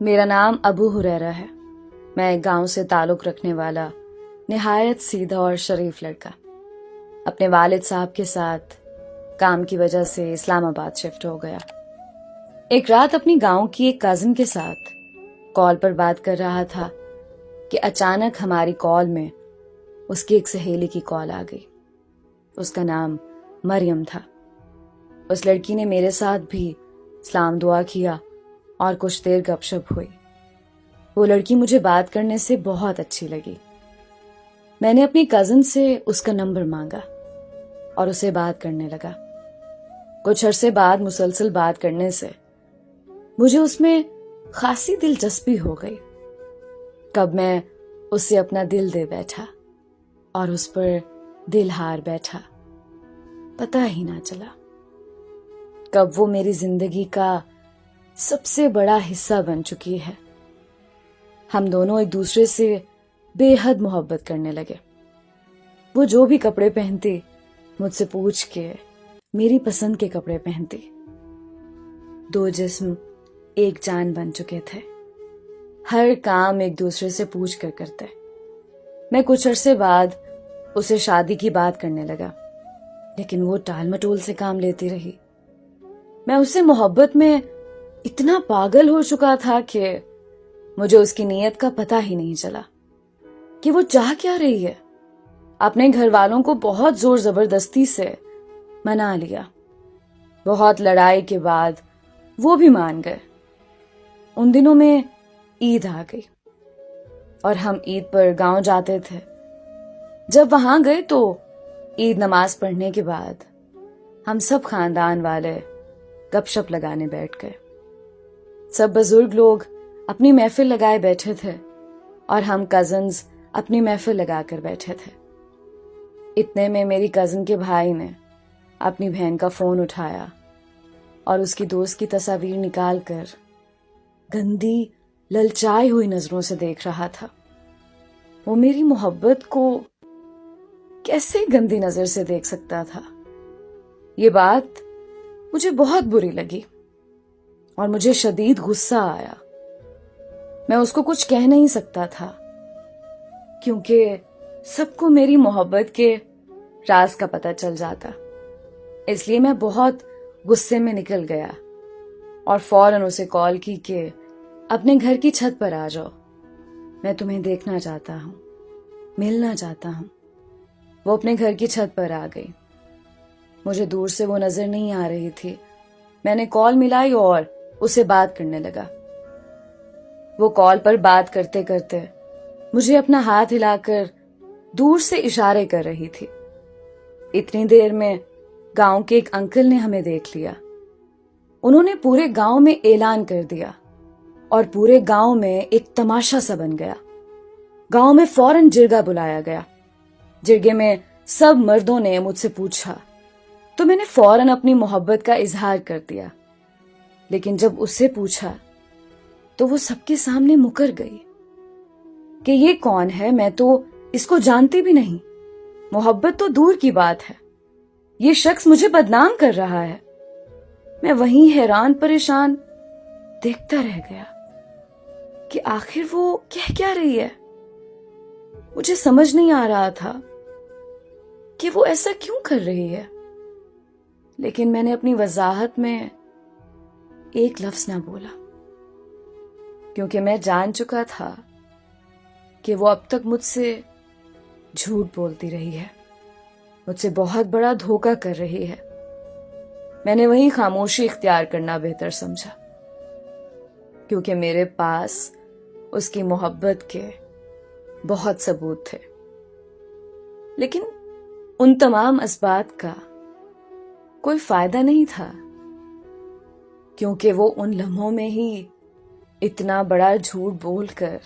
میرا نام ابو ہریرہ ہے۔ میں ایک گاؤں سے تعلق رکھنے والا نہایت سیدھا اور شریف لڑکا اپنے والد صاحب کے ساتھ کام کی وجہ سے اسلام آباد شفٹ ہو گیا۔ ایک رات اپنی گاؤں کی ایک کازن کے ساتھ کال پر بات کر رہا تھا کہ اچانک ہماری کال میں اس کی ایک سہیلی کی کال آ گئی۔ اس کا نام مریم تھا۔ اس لڑکی نے میرے ساتھ بھی سلام دعا کیا اور کچھ دیر گپ شپ ہوئی۔ وہ لڑکی مجھے بات کرنے سے بہت اچھی لگی۔ میں نے اپنی کزن سے اس کا نمبر مانگا اور اسے بات کرنے لگا۔ کچھ عرصے بعد مسلسل بات کرنے سے مجھے اس میں خاصی دلچسپی ہو گئی۔ کب میں اسے اپنا دل دے بیٹھا اور اس پر دل ہار بیٹھا، پتہ ہی نہ چلا۔ کب وہ میری زندگی کا سب سے بڑا حصہ بن چکی ہے۔ ہم دونوں ایک دوسرے سے بے حد محبت کرنے لگے۔ وہ جو بھی کپڑے پہنتی مجھ سے پوچھ کے میری پسند کے کپڑے پہنتی۔ دو جسم ایک جان بن چکے تھے۔ ہر کام ایک دوسرے سے پوچھ کر کرتے۔ میں کچھ عرصے بعد اسے شادی کی بات کرنے لگا، لیکن وہ ٹال مٹول سے کام لیتی رہی۔ میں اس سے محبت میں اتنا پاگل ہو چکا تھا کہ مجھے اس کی نیت کا پتہ ہی نہیں چلا کہ وہ چاہ کیا رہی ہے۔ اپنے گھر والوں کو بہت زور زبردستی سے منا لیا۔ بہت لڑائی کے بعد وہ بھی مان گئے۔ ان دنوں میں عید آ گئی اور ہم عید پر گاؤں جاتے تھے۔ جب وہاں گئے تو عید نماز پڑھنے کے بعد ہم سب خاندان والے گپ شپ لگانے بیٹھ گئے۔ سب بزرگ لوگ اپنی محفل لگائے بیٹھے تھے اور ہم کزنز اپنی محفل لگا کر بیٹھے تھے۔ اتنے میں میری کزن کے بھائی نے اپنی بہن کا فون اٹھایا اور اس کی دوست کی تصاویر نکال کر گندی للچائی ہوئی نظروں سے دیکھ رہا تھا۔ وہ میری محبت کو کیسے گندی نظر سے دیکھ سکتا تھا؟ یہ بات مجھے بہت بری لگی اور مجھے شدید غصہ آیا۔ میں اس کو کچھ کہہ نہیں سکتا تھا کیونکہ سب کو میری محبت کے راز کا پتہ چل جاتا۔ اس لیے میں بہت غصے میں نکل گیا اور فوراً اسے کال کی کہ اپنے گھر کی چھت پر آ جاؤ، میں تمہیں دیکھنا چاہتا ہوں، ملنا چاہتا ہوں۔ وہ اپنے گھر کی چھت پر آ گئی۔ مجھے دور سے وہ نظر نہیں آ رہی تھی۔ میں نے کال ملائی اور اسے بات کرنے لگا۔ وہ کال پر بات کرتے کرتے مجھے اپنا ہاتھ ہلا کر دور سے اشارے کر رہی تھی۔ اتنی دیر میں گاؤں کے ایک انکل نے ہمیں دیکھ لیا۔ انہوں نے پورے گاؤں میں اعلان کر دیا اور پورے گاؤں میں ایک تماشا سا بن گیا۔ گاؤں میں فوراً جرگا بلایا گیا۔ جرگے میں سب مردوں نے مجھ سے پوچھا تو میں نے فوراً اپنی محبت کا اظہار کر دیا، لیکن جب اس سے پوچھا تو وہ سب کے سامنے مکر گئی کہ یہ کون ہے، میں تو اس کو جانتی بھی نہیں، محبت تو دور کی بات ہے، یہ شخص مجھے بدنام کر رہا ہے۔ میں وہیں حیران پریشان دیکھتا رہ گیا کہ آخر وہ کہہ کیا رہی ہے۔ مجھے سمجھ نہیں آ رہا تھا کہ وہ ایسا کیوں کر رہی ہے، لیکن میں نے اپنی وضاحت میں ایک لفظ نہ بولا کیونکہ میں جان چکا تھا کہ وہ اب تک مجھ سے جھوٹ بولتی رہی ہے، مجھ سے بہت بڑا دھوکہ کر رہی ہے۔ میں نے وہیں خاموشی اختیار کرنا بہتر سمجھا کیونکہ میرے پاس اس کی محبت کے بہت ثبوت تھے، لیکن ان تمام اسباب کا کوئی فائدہ نہیں تھا کیونکہ وہ ان لمحوں میں ہی اتنا بڑا جھوٹ بول کر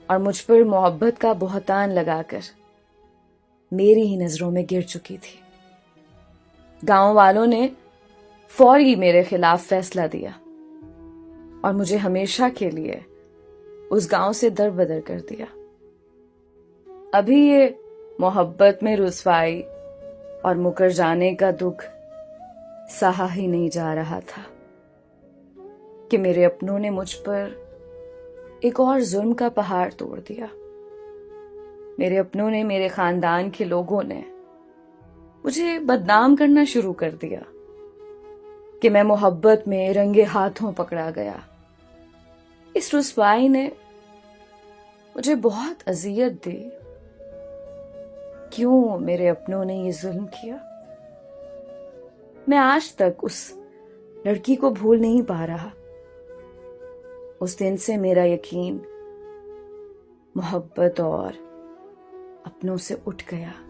اور مجھ پر محبت کا بہتان لگا کر میری ہی نظروں میں گر چکی تھی۔ گاؤں والوں نے فوری میرے خلاف فیصلہ دیا اور مجھے ہمیشہ کے لیے اس گاؤں سے در بدر کر دیا۔ ابھی یہ محبت میں رسوائی اور مکر جانے کا دکھ سہا ہی نہیں جا رہا تھا۔ کہ میرے اپنوں نے مجھ پر ایک اور ظلم کا پہاڑ توڑ دیا. میرے اپنوں نے، میرے خاندان کے لوگوں نے مجھے بدنام کرنا شروع کر دیا کہ میں محبت میں رنگے ہاتھوں پکڑا گیا. اس رسوائی نے مجھے بہت اذیت دی. کیوں میرے اپنوں نے یہ ظلم کیا؟ میں آج تک اس لڑکی کو بھول نہیں پا رہا. اس دن سے میرا یقین محبت اور اپنوں سے اٹھ گیا.